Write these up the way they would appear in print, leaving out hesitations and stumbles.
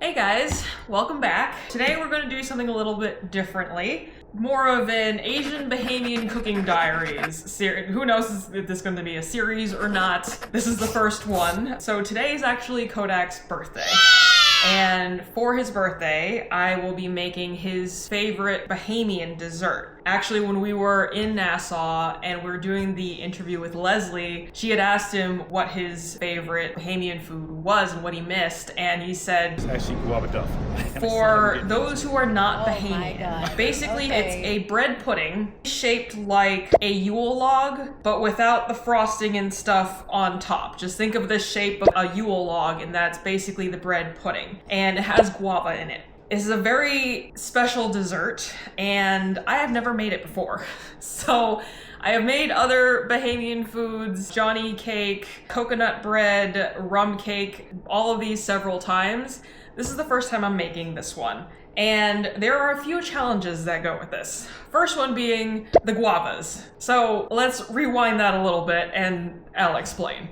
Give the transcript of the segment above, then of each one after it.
Hey guys, welcome back. Today we're going to do something a little bit differently. More of an Asian Bahamian cooking diaries series. Who knows if this is going to be a series or not. This is the first one. So today is actually Kodac's birthday. And for his birthday, I will be making his favorite Bahamian dessert. Actually, when we were in Nassau and we were doing the interview with Leslie, she had asked him what his favorite Bahamian food was and what he missed, and he said, It's actually Guava duff. For those who are not Bahamian, basically it's a bread pudding shaped like a Yule log, but without the frosting and stuff on top. Just think of the shape of a Yule log, and that's basically the bread pudding. And it has guava in it. This is a very special dessert, and I have never made it before. So I have made other Bahamian foods, Johnny cake, coconut bread, rum cake, all of these several times. This is the first time I'm making this one. And there are a few challenges that go with this. First one being the guavas. So let's rewind that a little bit and I'll explain.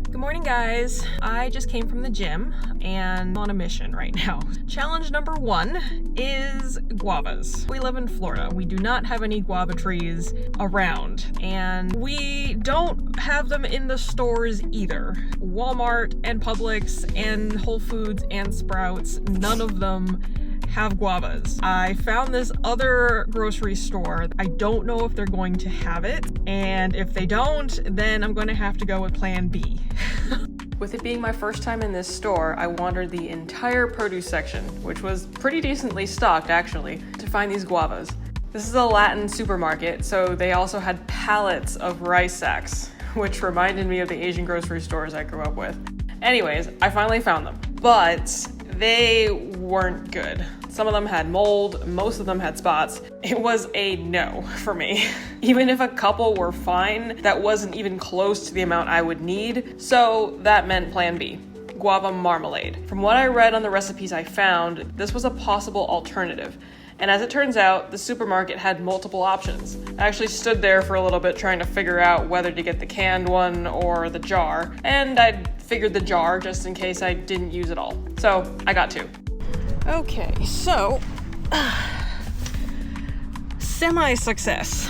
Good morning, guys. I just came from the gym and I'm on a mission right now. Challenge number one is guavas. We live in Florida. We do not have any guava trees around, and we don't have them in the stores either. Walmart and Publix and Whole Foods and Sprouts, none of them have guavas. I found this other grocery store. I don't know if they're going to have it, and if they don't, then I'm going to have to go with plan B. With it being my first time in this store, I wandered the entire produce section, which was pretty decently stocked actually, to find these guavas. This is a Latin supermarket, so they also had pallets of rice sacks, which reminded me of the Asian grocery stores I grew up with. Anyways, I finally found them, but they weren't good. Some of them had mold, most of them had spots. It was a no for me. Even if a couple were fine, that wasn't even close to the amount I would need, so that meant plan B, guava marmalade. From what I read on the recipes I found, this was a possible alternative. And as it turns out, the supermarket had multiple options. I actually stood there for a little bit trying to figure out whether to get the canned one or the jar, and I figured the jar just in case I didn't use it all. So I got two. Okay, so semi-success.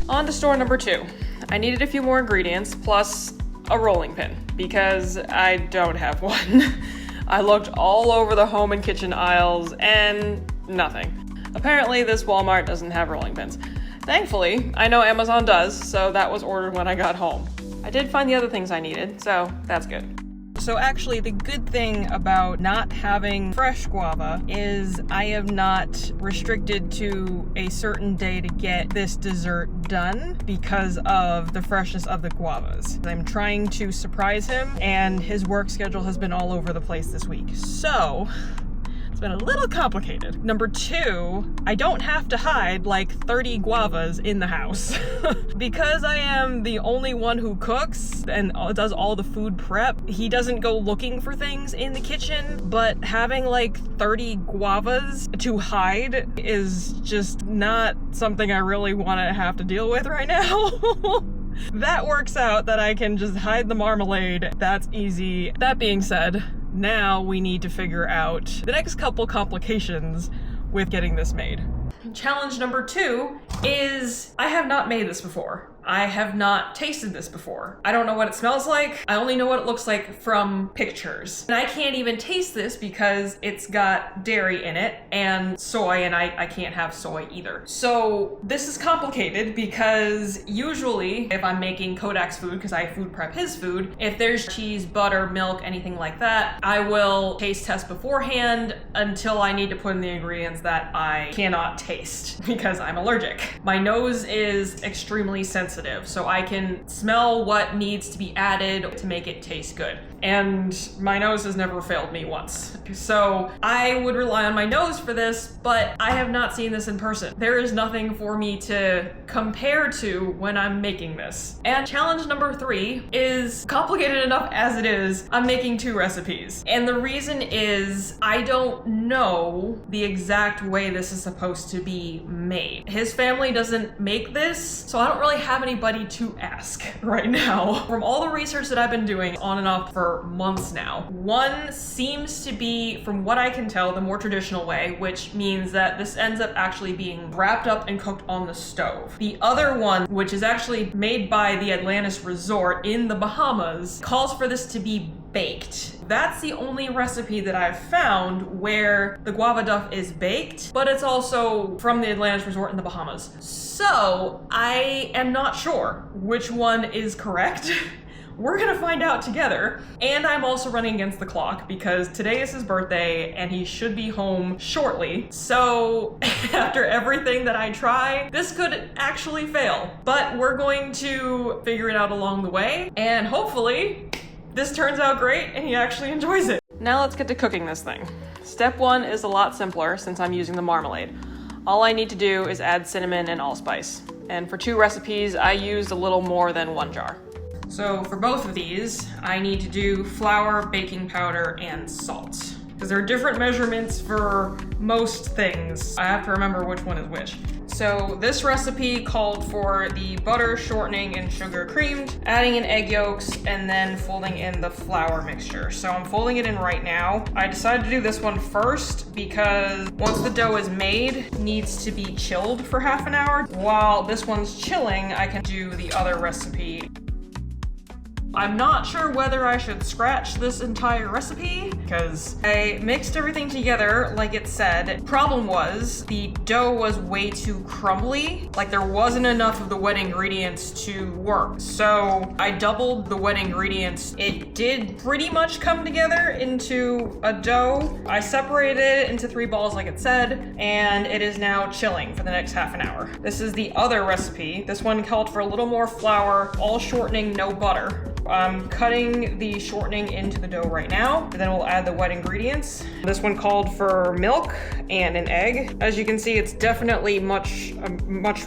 On to store number two. I needed a few more ingredients plus a rolling pin because I don't have one. I looked all over the home and kitchen aisles and nothing. Apparently this Walmart doesn't have rolling pins. Thankfully, I know Amazon does, so that was ordered when I got home. I did find the other things I needed, so that's good. So actually, the good thing about not having fresh guava is I am not restricted to a certain day to get this dessert done because of the freshness of the guavas. I'm trying to surprise him, and his work schedule has been all over the place this week. So it's been a little complicated. Number two, I don't have to hide like 30 guavas in the house. Because I am the only one who cooks and does all the food prep, he doesn't go looking for things in the kitchen, but having like 30 guavas to hide is just not something I really want to have to deal with right now. That works out that I can just hide the marmalade. That's easy. That being said, now we need to figure out the next couple complications with getting this made. Challenge number two is I have not made this before. I have not tasted this before. I don't know what it smells like. I only know what it looks like from pictures. And I can't even taste this because it's got dairy in it and soy, and I can't have soy either. So this is complicated because usually if I'm making Kodac's food, because I food prep his food, if there's cheese, butter, milk, anything like that, I will taste test beforehand until I need to put in the ingredients that I cannot taste because I'm allergic. My nose is extremely sensitive, so I can smell what needs to be added to make it taste good. And my nose has never failed me once. So I would rely on my nose for this, but I have not seen this in person. There is nothing for me to compare to when I'm making this. And challenge number three is complicated enough as it is. I'm making two recipes. And the reason is I don't know the exact way this is supposed to be made. His family doesn't make this, so I don't really have anybody to ask right now. From all the research that I've been doing on and off for months now, one seems to be, from what I can tell, the more traditional way, which means that this ends up actually being wrapped up and cooked on the stove. The other one, which is actually made by the Atlantis Resort in the Bahamas, calls for this to be baked. That's the only recipe that I've found where the guava duff is baked, but it's also from the Atlantis Resort in the Bahamas. So I am not sure which one is correct. We're gonna find out together. And I'm also running against the clock because today is his birthday and he should be home shortly. So after everything that I try, this could actually fail. But we're going to figure it out along the way, and hopefully this turns out great and he actually enjoys it. Now let's get to cooking this thing. Step one is a lot simpler since I'm using the marmalade. All I need to do is add cinnamon and allspice. And for 2 recipes, I used a little more than 1 jar. So for both of these, I need to do flour, baking powder, and salt. Because there are different measurements for most things. I have to remember which one is which. So this recipe called for the butter, shortening, and sugar creamed, adding in egg yolks, and then folding in the flour mixture. So I'm folding it in right now. I decided to do this one first because once the dough is made, it needs to be chilled for half an hour. While this one's chilling, I can do the other recipe. I'm not sure whether I should scratch this entire recipe because I mixed everything together like it said. Problem was the dough was way too crumbly. Like there wasn't enough of the wet ingredients to work. So I doubled the wet ingredients. It did pretty much come together into a dough. I separated it into 3 balls like it said, and it is now chilling for the next half an hour. This is the other recipe. This one called for a little more flour, all shortening, no butter. I'm cutting the shortening into the dough right now, and then we'll add the wet ingredients. This one called for milk and an egg. As you can see, it's definitely much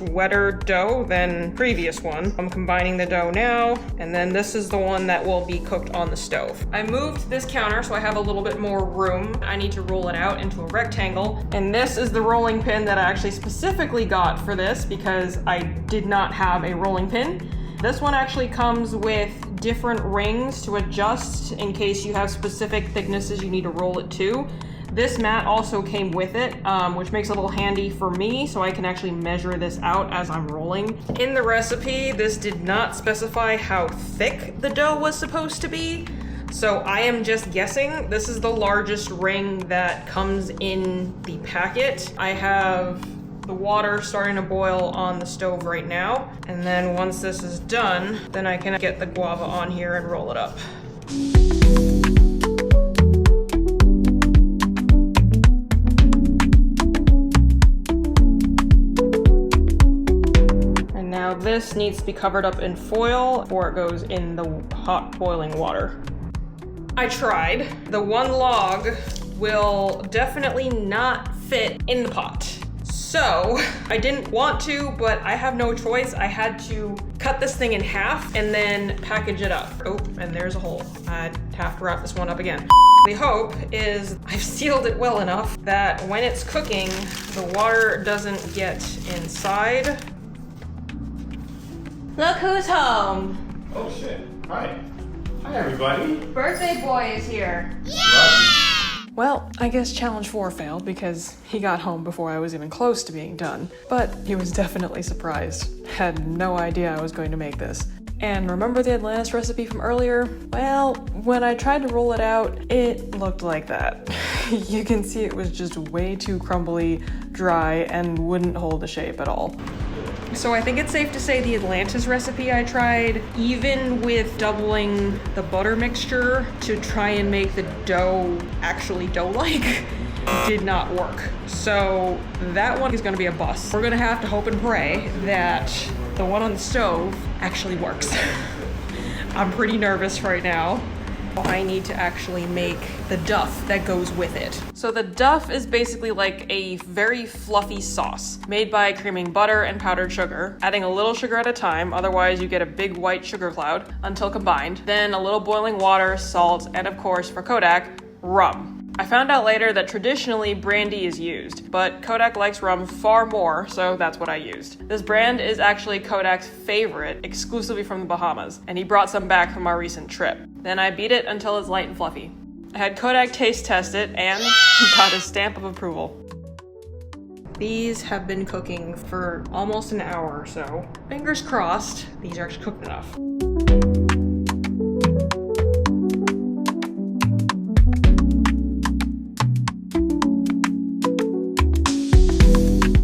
wetter dough than previous one. I'm combining the dough now, and then this is the one that will be cooked on the stove. I moved this counter so I have a little bit more room. I need to roll it out into a rectangle, and this is the rolling pin that I actually specifically got for this because I did not have a rolling pin. This one actually comes with different rings to adjust in case you have specific thicknesses you need to roll it to. This mat also came with it, which makes it a little handy for me so I can actually measure this out as I'm rolling. In the recipe, this did not specify how thick the dough was supposed to be, so I am just guessing. This is the largest ring that comes in the packet. I have the water starting to boil on the stove right now. And then once this is done, then I can get the guava on here and roll it up. And now this needs to be covered up in foil before it goes in the hot boiling water. I tried. The one log will definitely not fit in the pot. So I didn't want to, but I have no choice. I had to cut this thing in half and then package it up. Oh, and there's a hole. I'd have to wrap this one up again. The hope is I've sealed it well enough that when it's cooking, the water doesn't get inside. Look who's home. Oh shit. Hi. Hi everybody. Birthday boy is here. Yeah! Well, I guess challenge 4 failed because he got home before I was even close to being done. But he was definitely surprised. Had no idea I was going to make this. And remember the Atlantis recipe from earlier? Well, when I tried to roll it out, it looked like that. You can see it was just way too crumbly, dry, and wouldn't hold the shape at all. So I think it's safe to say the Atlantis recipe I tried, even with doubling the butter mixture to try and make the dough actually dough-like, did not work. So that one is gonna be a bust. We're gonna have to hope and pray that the one on the stove actually works. I'm pretty nervous right now. I need to actually make the duff that goes with it. So the duff is basically like a very fluffy sauce made by creaming butter and powdered sugar, adding a little sugar at a time, otherwise you get a big white sugar cloud until combined, then a little boiling water, salt, and of course for Kodac, rum. I found out later that traditionally brandy is used, but Kodac likes rum far more, so that's what I used. This brand is actually Kodac's favorite, exclusively from the Bahamas, and he brought some back from our recent trip. Then I beat it until it's light and fluffy. I had Kodac taste test it and got his stamp of approval. These have been cooking for almost an hour or so. Fingers crossed, these are actually cooked enough.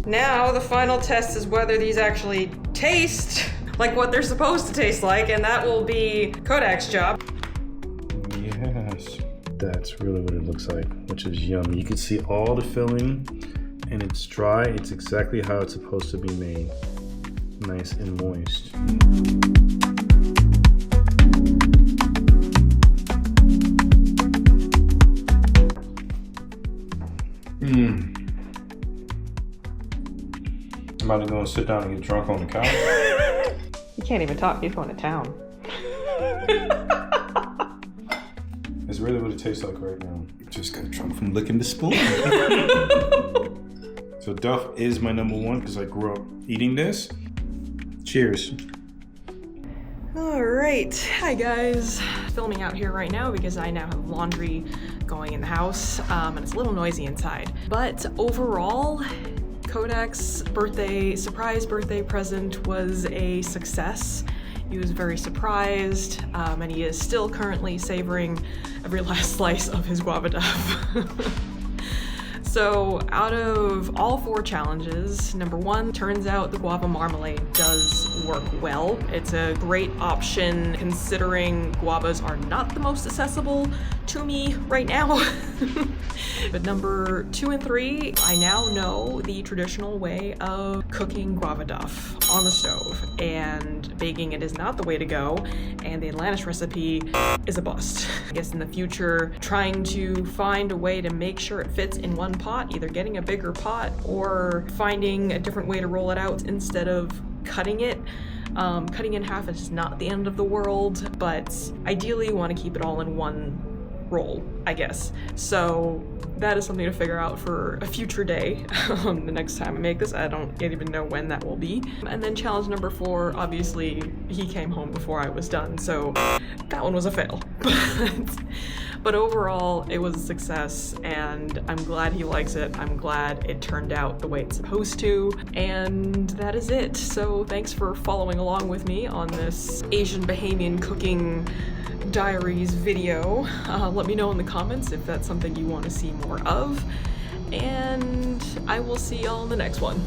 Now the final test is whether these actually taste like what they're supposed to taste like, and that will be Kodac's job. Yes, that's really what it looks like, which is yummy. You can see all the filling, and it's dry. It's exactly how it's supposed to be made. Nice and moist. I'm about to go and sit down and get drunk on the couch. You can't even talk, he's going to town. It's really what it tastes like right now. Just got drunk from licking the spoon. So duff is my number one because I grew up eating this. Cheers. All right, hi guys. Filming out here right now because I now have laundry going in the house, and it's a little noisy inside. But overall, Kodac's surprise birthday present was a success. He was very surprised, and he is still currently savoring every last slice of his guava duff. So out of all 4 challenges, number 1, turns out the guava marmalade does work well. It's a great option considering guavas are not the most accessible to me right now. But number 2 and 3, I now know the traditional way of cooking guava duff on the stove, and baking it is not the way to go, and the Atlantis recipe is a bust. I guess in the future, trying to find a way to make sure it fits in one pot, either getting a bigger pot or finding a different way to roll it out instead of cutting it. Cutting in half is not the end of the world, but ideally you want to keep it all in one roll, I guess. So that is something to figure out for a future day. The next time I make this, I don't even know when that will be. And then challenge number 4, obviously he came home before I was done, so that one was a fail. But overall, it was a success, and I'm glad he likes it. I'm glad it turned out the way it's supposed to, and that is it. So thanks for following along with me on this Asian Bahamian cooking diaries video. Let me know in the comments if that's something you want to see more of, and I will see y'all in the next one.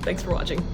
Thanks for watching.